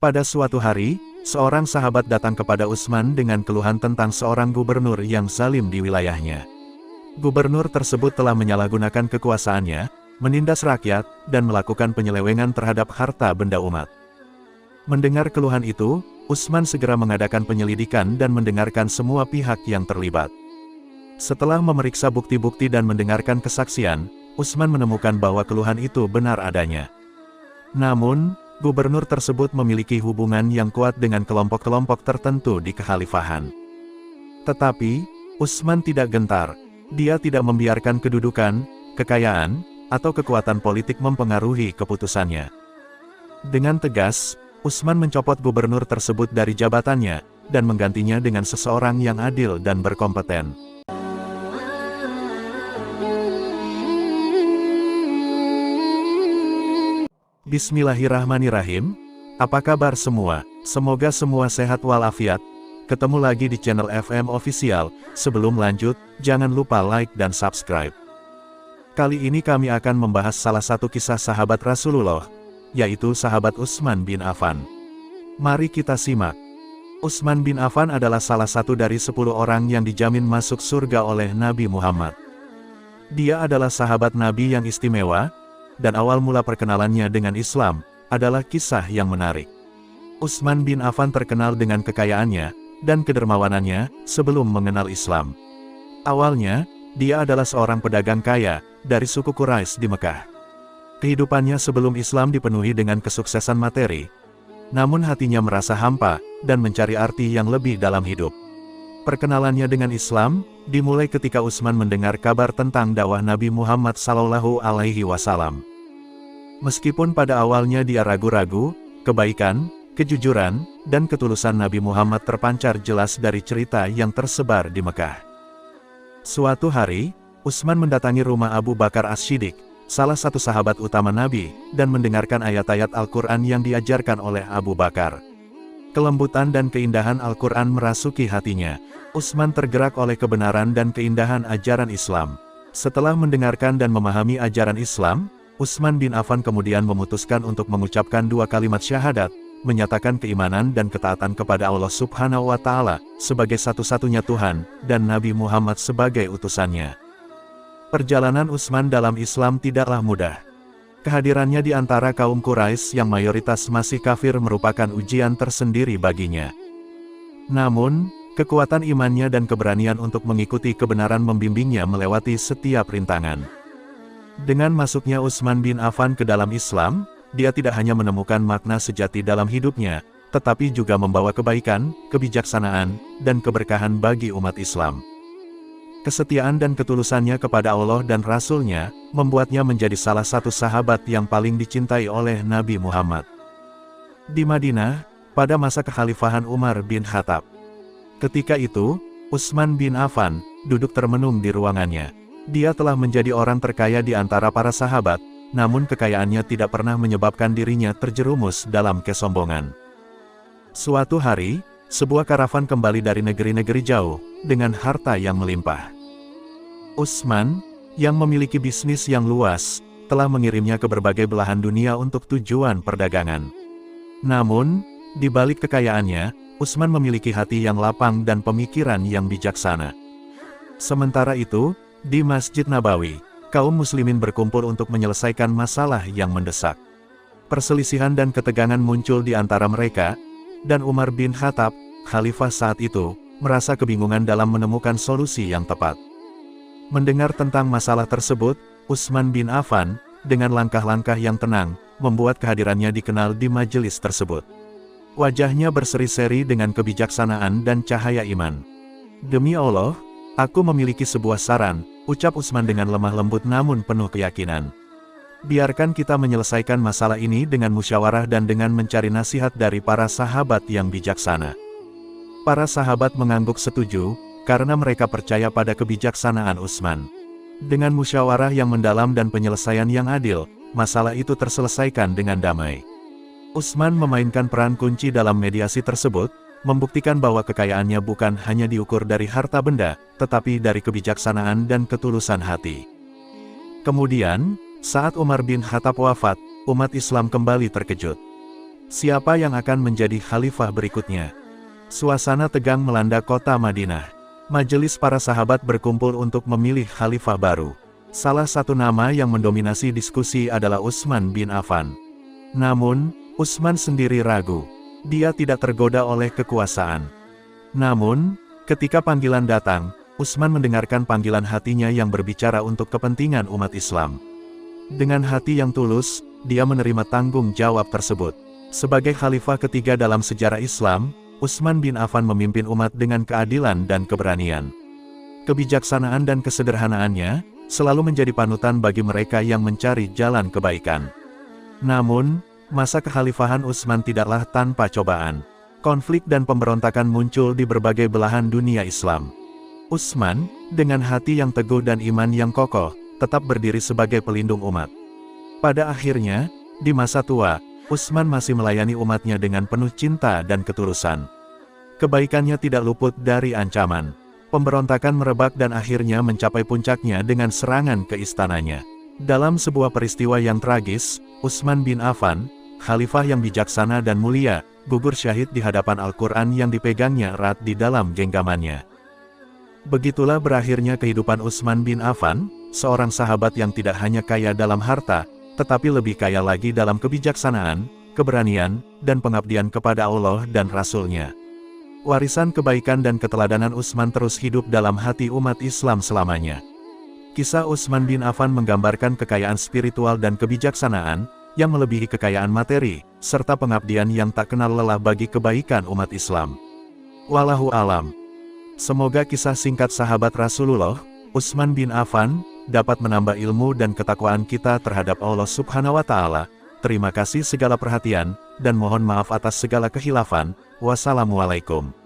Pada suatu hari, seorang sahabat datang kepada Utsman dengan keluhan tentang seorang gubernur yang zalim di wilayahnya. Gubernur tersebut telah menyalahgunakan kekuasaannya, menindas rakyat, dan melakukan penyelewengan terhadap harta benda umat. Mendengar keluhan itu, Utsman segera mengadakan penyelidikan dan mendengarkan semua pihak yang terlibat. Setelah memeriksa bukti-bukti dan mendengarkan kesaksian, Utsman menemukan bahwa keluhan itu benar adanya. Namun, gubernur tersebut memiliki hubungan yang kuat dengan kelompok-kelompok tertentu di kekhalifahan. Tetapi, Utsman tidak gentar. Dia tidak membiarkan kedudukan, kekayaan, atau kekuatan politik mempengaruhi keputusannya. Dengan tegas, Utsman mencopot gubernur tersebut dari jabatannya, dan menggantinya dengan seseorang yang adil dan berkompeten. Bismillahirrahmanirrahim. Apa kabar semua? Semoga semua sehat walafiat. Ketemu lagi di channel FM Official. Sebelum lanjut, jangan lupa like dan subscribe. Kali ini kami akan membahas salah satu kisah sahabat Rasulullah, yaitu sahabat Utsman bin Affan. Mari kita simak. Utsman bin Affan adalah salah satu dari 10 orang yang dijamin masuk surga oleh Nabi Muhammad. Dia adalah sahabat Nabi yang istimewa, dan awal mula perkenalannya dengan Islam adalah kisah yang menarik. Utsman bin Affan terkenal dengan kekayaannya dan kedermawanannya sebelum mengenal Islam. Awalnya, dia adalah seorang pedagang kaya dari suku Quraisy di Mekah. Kehidupannya sebelum Islam dipenuhi dengan kesuksesan materi, namun hatinya merasa hampa dan mencari arti yang lebih dalam hidup. Perkenalannya dengan Islam dimulai ketika Utsman mendengar kabar tentang dakwah Nabi Muhammad SAW. Meskipun pada awalnya dia ragu-ragu, kebaikan, kejujuran, dan ketulusan Nabi Muhammad terpancar jelas dari cerita yang tersebar di Mekah. Suatu hari, Utsman mendatangi rumah Abu Bakar As-Siddiq, salah satu sahabat utama Nabi, dan mendengarkan ayat-ayat Al-Quran yang diajarkan oleh Abu Bakar. Kelembutan dan keindahan Al-Quran merasuki hatinya. Utsman tergerak oleh kebenaran dan keindahan ajaran Islam. Setelah mendengarkan dan memahami ajaran Islam, Utsman bin Affan kemudian memutuskan untuk mengucapkan 2 kalimat syahadat, menyatakan keimanan dan ketaatan kepada Allah Subhanahu wa Ta'ala sebagai satu-satunya Tuhan, dan Nabi Muhammad sebagai utusannya. Perjalanan Utsman dalam Islam tidaklah mudah. Kehadirannya di antara kaum Quraisy yang mayoritas masih kafir merupakan ujian tersendiri baginya. Namun, kekuatan imannya dan keberanian untuk mengikuti kebenaran membimbingnya melewati setiap rintangan. Dengan masuknya Utsman bin Affan ke dalam Islam, dia tidak hanya menemukan makna sejati dalam hidupnya, tetapi juga membawa kebaikan, kebijaksanaan, dan keberkahan bagi umat Islam. Kesetiaan dan ketulusannya kepada Allah dan Rasul-Nya, membuatnya menjadi salah satu sahabat yang paling dicintai oleh Nabi Muhammad. Di Madinah, pada masa kekhalifahan Umar bin Khattab. Ketika itu, Utsman bin Affan duduk termenung di ruangannya. Dia telah menjadi orang terkaya di antara para sahabat, namun kekayaannya tidak pernah menyebabkan dirinya terjerumus dalam kesombongan. Suatu hari, sebuah karavan kembali dari negeri-negeri jauh, dengan harta yang melimpah. Utsman, yang memiliki bisnis yang luas, telah mengirimnya ke berbagai belahan dunia untuk tujuan perdagangan. Namun, di balik kekayaannya, Utsman memiliki hati yang lapang dan pemikiran yang bijaksana. Sementara itu, di Masjid Nabawi, kaum muslimin berkumpul untuk menyelesaikan masalah yang mendesak. Perselisihan dan ketegangan muncul di antara mereka, dan Umar bin Khattab, khalifah saat itu, merasa kebingungan dalam menemukan solusi yang tepat. Mendengar tentang masalah tersebut, Utsman bin Affan, dengan langkah-langkah yang tenang, membuat kehadirannya dikenal di majelis tersebut. Wajahnya berseri-seri dengan kebijaksanaan dan cahaya iman. "Demi Allah, aku memiliki sebuah saran," ucap Utsman dengan lemah lembut namun penuh keyakinan. "Biarkan kita menyelesaikan masalah ini dengan musyawarah dan dengan mencari nasihat dari para sahabat yang bijaksana." Para sahabat mengangguk setuju, karena mereka percaya pada kebijaksanaan Utsman. Dengan musyawarah yang mendalam dan penyelesaian yang adil, masalah itu terselesaikan dengan damai. Utsman memainkan peran kunci dalam mediasi tersebut, membuktikan bahwa kekayaannya bukan hanya diukur dari harta benda, tetapi dari kebijaksanaan dan ketulusan hati. Kemudian, saat Umar bin Khattab wafat, umat Islam kembali terkejut. Siapa yang akan menjadi khalifah berikutnya? Suasana tegang melanda kota Madinah. Majelis para sahabat berkumpul untuk memilih khalifah baru. Salah satu nama yang mendominasi diskusi adalah Utsman bin Affan. Namun, Utsman sendiri ragu. Dia tidak tergoda oleh kekuasaan. Namun, ketika panggilan datang, Utsman mendengarkan panggilan hatinya yang berbicara untuk kepentingan umat Islam. Dengan hati yang tulus, dia menerima tanggung jawab tersebut. Sebagai khalifah ketiga dalam sejarah Islam, Utsman bin Affan memimpin umat dengan keadilan dan keberanian. Kebijaksanaan dan kesederhanaannya selalu menjadi panutan bagi mereka yang mencari jalan kebaikan. Namun, masa kekhalifahan Utsman tidaklah tanpa cobaan. Konflik dan pemberontakan muncul di berbagai belahan dunia Islam. Utsman, dengan hati yang teguh dan iman yang kokoh, tetap berdiri sebagai pelindung umat. Pada akhirnya, di masa tua, Utsman masih melayani umatnya dengan penuh cinta dan ketulusan. Kebaikannya tidak luput dari ancaman. Pemberontakan merebak dan akhirnya mencapai puncaknya dengan serangan ke istananya. Dalam sebuah peristiwa yang tragis, Utsman bin Affan, khalifah yang bijaksana dan mulia, gugur syahid di hadapan Al-Quran yang dipegangnya erat di dalam genggamannya. Begitulah berakhirnya kehidupan Utsman bin Affan, seorang sahabat yang tidak hanya kaya dalam harta, tetapi lebih kaya lagi dalam kebijaksanaan, keberanian, dan pengabdian kepada Allah dan Rasul-Nya. Warisan kebaikan dan keteladanan Utsman terus hidup dalam hati umat Islam selamanya. Kisah Utsman bin Affan menggambarkan kekayaan spiritual dan kebijaksanaan, yang melebihi kekayaan materi, serta pengabdian yang tak kenal lelah bagi kebaikan umat Islam. Wallahu alam. Semoga kisah singkat sahabat Rasulullah, Utsman bin Affan, dapat menambah ilmu dan ketakwaan kita terhadap Allah Subhanahu wa Ta'ala. Terima kasih segala perhatian, dan mohon maaf atas segala khilafan. Wassalamualaikum.